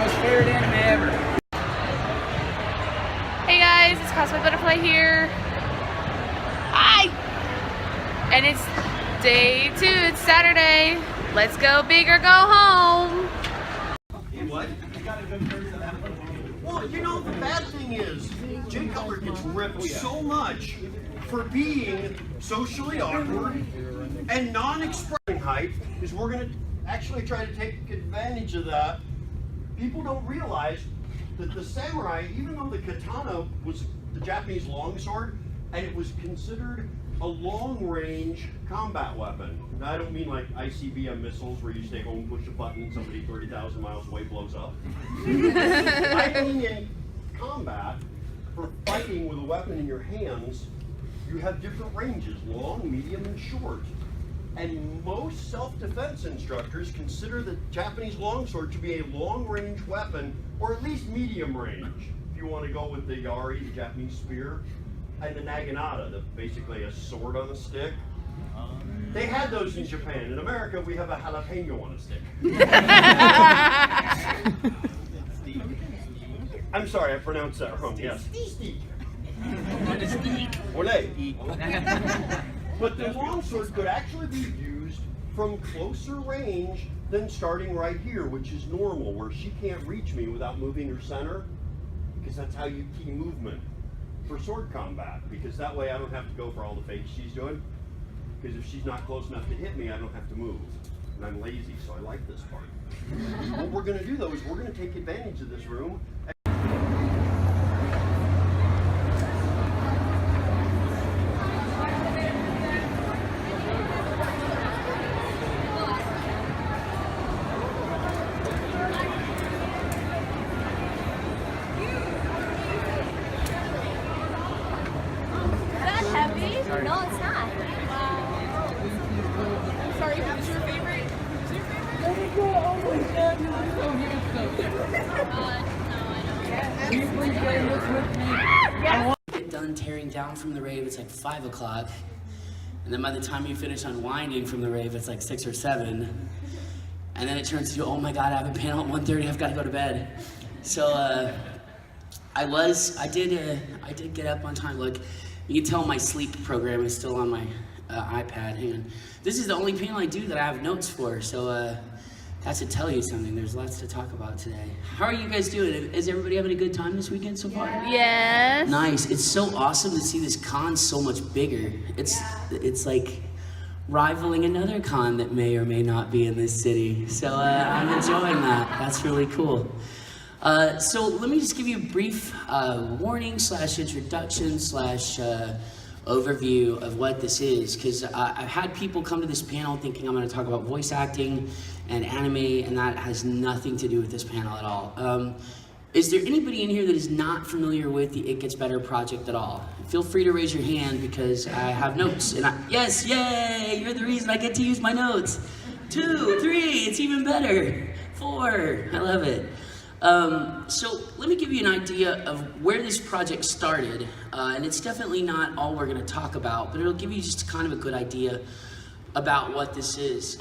most favorite anime ever. Hey guys, it's Cosplay-Butterfly here. Hi! And it's day 2, it's Saturday. Let's go big or go home. What? Well, you know, the bad thing is, Jay Cutler gets ripped so much for being socially awkward and non-expressing height, is we're going to actually try to take advantage of that. People don't realize that the samurai, even though the katana was the Japanese longsword, and it was considered a long-range combat weapon. Now, I don't mean like ICBM missiles where you stay home, push a button, and somebody 30,000 miles away blows up. I mean in combat, for fighting with a weapon in your hands, you have different ranges, long, medium, and short. And most self-defense instructors consider the Japanese longsword to be a long-range weapon, or at least medium range. If you want to go with the yari, the Japanese spear, and the naginata, basically a sword on a stick. They had those in Japan. In America, we have a jalapeno on a stick. I'm sorry, I pronounced that wrong. Yes. Steak. Olé. But the longsword could actually be used from closer range than starting right here, which is normal, where she can't reach me without moving her center, because that's how you key movement for sword combat, because that way I don't have to go for all the fakes she's doing, because if she's not close enough to hit me, I don't have to move, and I'm lazy, so I like this part. What we're going to do, though, is we're going to take advantage of this room. No, it's not. Sorry, who's your favorite? Let me go! Oh my god, you're so handsome! Can you please play this with me? Get done tearing down from the rave, it's like 5 o'clock. And then by the time you finish unwinding from the rave, it's like 6 or 7. And then it turns to, oh my god, I have a panel at 1:30, I've got to go to bed. So I did get up on time. Look, you can tell my sleep program is still on my iPad. Hang on. This is the only panel I do that I have notes for, so that should tell you something. There's lots to talk about today. How are you guys doing? Is everybody having a good time this weekend so far? Yes. Nice. It's so awesome to see this con so much bigger. It's like rivaling another con that may or may not be in this city. So I'm enjoying that. That's really cool. So let me just give you a brief warning / introduction / overview of what this is, because I've had people come to this panel thinking I'm going to talk about voice acting and anime, and that has nothing to do with this panel at all. Is there anybody in here that is not familiar with the It Gets Better project at all? Feel free to raise your hand, because I have notes. And yes, yay! You're the reason I get to use my notes. 2, 3, it's even better. 4, I love it. So let me give you an idea of where this project started, and it's definitely not all we're going to talk about, but it'll give you just kind of a good idea about what this is.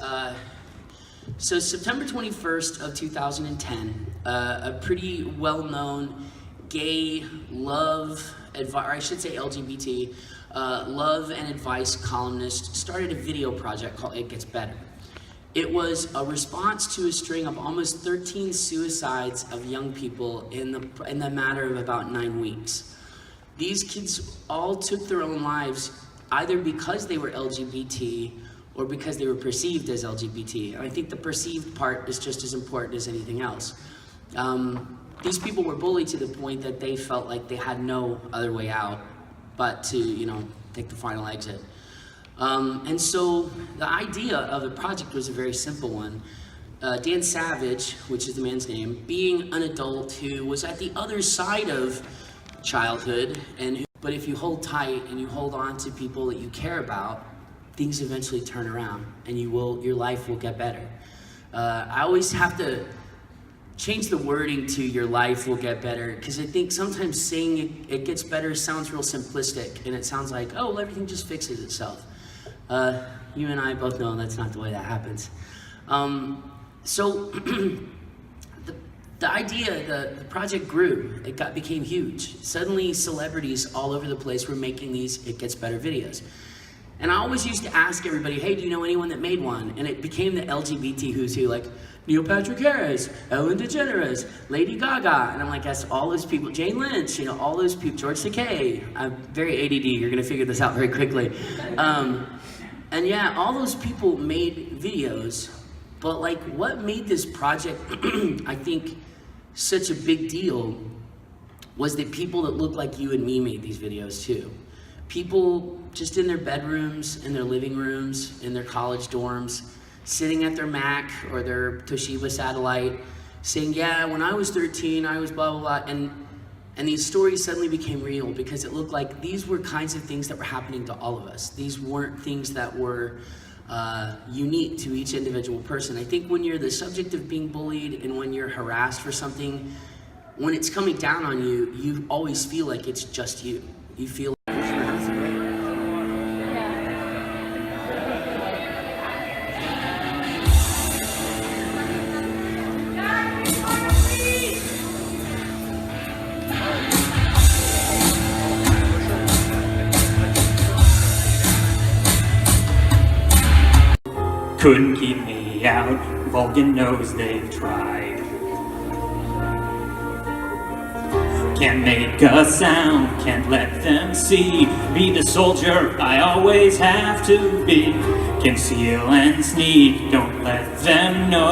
So September 21st of 2010, a pretty well-known gay love, or I should say LGBT, love and advice columnist started a video project called It Gets Better. It was a response to a string of almost 13 suicides of young people in the matter of about 9 weeks. These kids all took their own lives either because they were LGBT or because they were perceived as LGBT. And I think the perceived part is just as important as anything else. These people were bullied to the point that they felt like they had no other way out but to, take the final exit. And so the idea of the project was a very simple one. Dan Savage, which is the man's name, being an adult who was at the other side of childhood, but if you hold tight and you hold on to people that you care about, things eventually turn around and your life will get better. I always have to change the wording to your life will get better, because I think sometimes saying it gets better sounds real simplistic, and it sounds like, oh, well, everything just fixes itself. You and I both know that's not the way that happens. So the the idea, the project grew. It became huge. Suddenly, celebrities all over the place were making these It Gets Better videos. And I always used to ask everybody, hey, do you know anyone that made one? And it became the LGBT who's who, like Neil Patrick Harris, Ellen DeGeneres, Lady Gaga. And I'm like, that's all those people, Jane Lynch, you know, all those people, George Takei. I'm very ADD, you're gonna figure this out very quickly. And yeah, all those people made videos, but like what made this project, I think, such a big deal was that people that look like you and me made these videos too. People just in their bedrooms, in their living rooms, in their college dorms, sitting at their Mac or their Toshiba satellite, saying, yeah, when I was 13, I was blah, blah, blah. And these stories suddenly became real because it looked like these were kinds of things that were happening to all of us. These weren't things that were unique to each individual person. I think when you're the subject of being bullied and when you're harassed for something, when it's coming down on you, you always feel like it's just you. You feel couldn't keep me out, Vulcan knows they've tried. Can't make a sound, can't let them see. Be the soldier I always have to be. Conceal and sneak, don't let them know.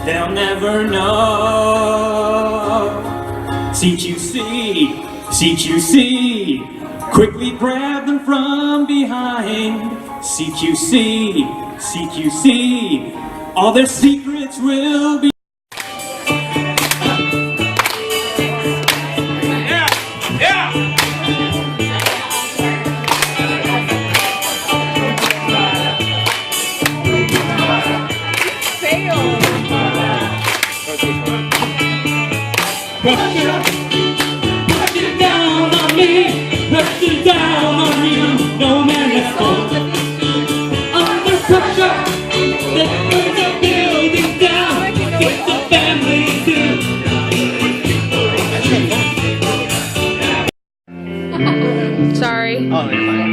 They'll never know. CQC, CQC, quickly grab them from behind. CQC, CQC, all their secrets will be. Put it down on me, put it down on me, no man is cold. Under pressure, they burn the building down, get the family too. Sorry. Oh, you're fine.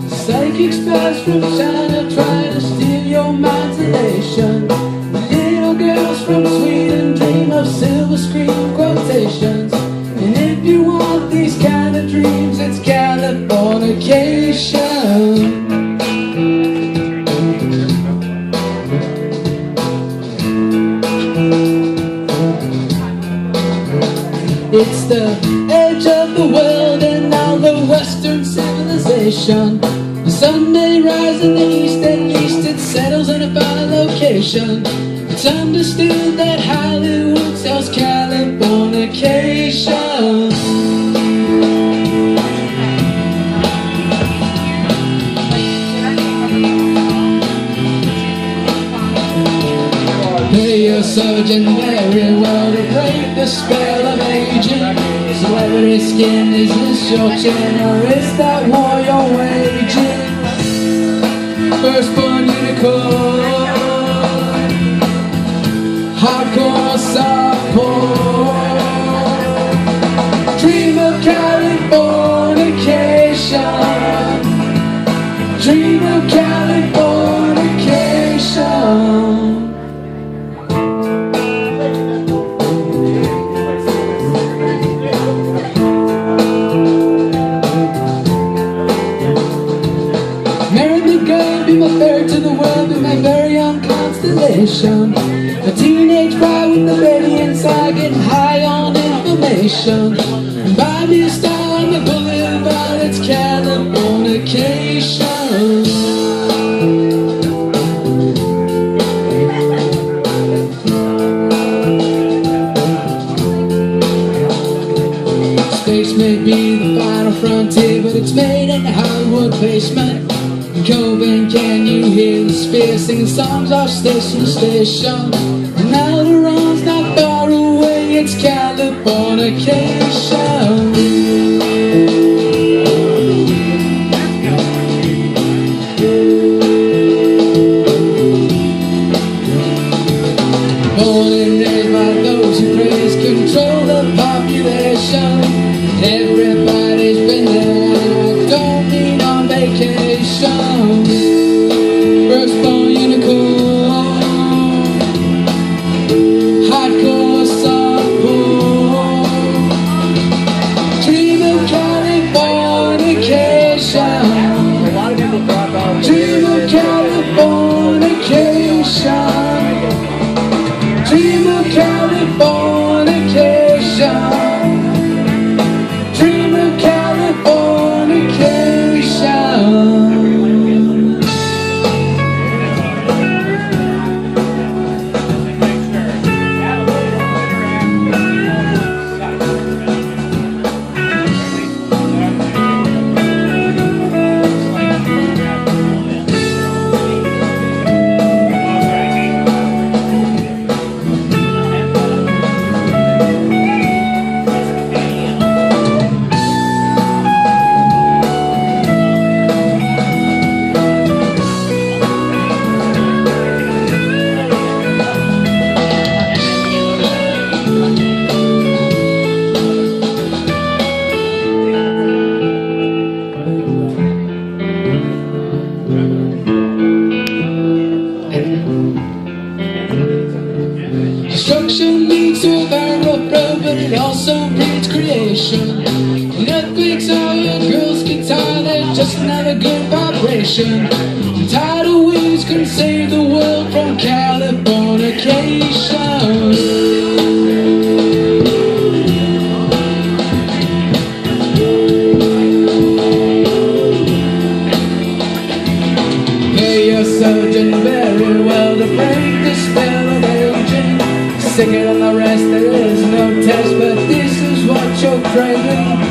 Psychic spells from China trying to steal your mind's elation. Little girls from Sweden dream of silver screen quotations. And if you want these kind of dreams, it's Californication. It's the edge of the world and all the Western civilization. The Sunday rise in the east, at least it settles in a fine location. It's understood that Hollywood sells Californication. Pay your surgeon very well to break the spell of aging. Celebrity skin, is this your chin or is that war you're waging? Firstborn unicorn, hardcore softcore, dream of Californication, dream of Californication. Be my third to the world, be my very own constellation. A teenage boy with a baby inside, getting high on information. And buy me a star on the boulevard, it's Californication. Space may be the final frontier, but it's made in a Hollywood basement. Cobain, can you hear the sphere singing songs off station to station? And now the run's not to praise, control the population. Everybody's been there, and I don't mean on vacation. Firstborn unicorn, hardcore softcore. Dream of Californication. Dream of Californication. Dream of Californication. Dream of Californication. Destruction leads to a viral road, but it also breeds creation. An earthquake's all your girl's guitar, they're just another good vibration. Tidal waves can save the world from Californication. Surgeon very well to break the spell of aging. Sicker than the rest, there is no test, but this is what you're craving.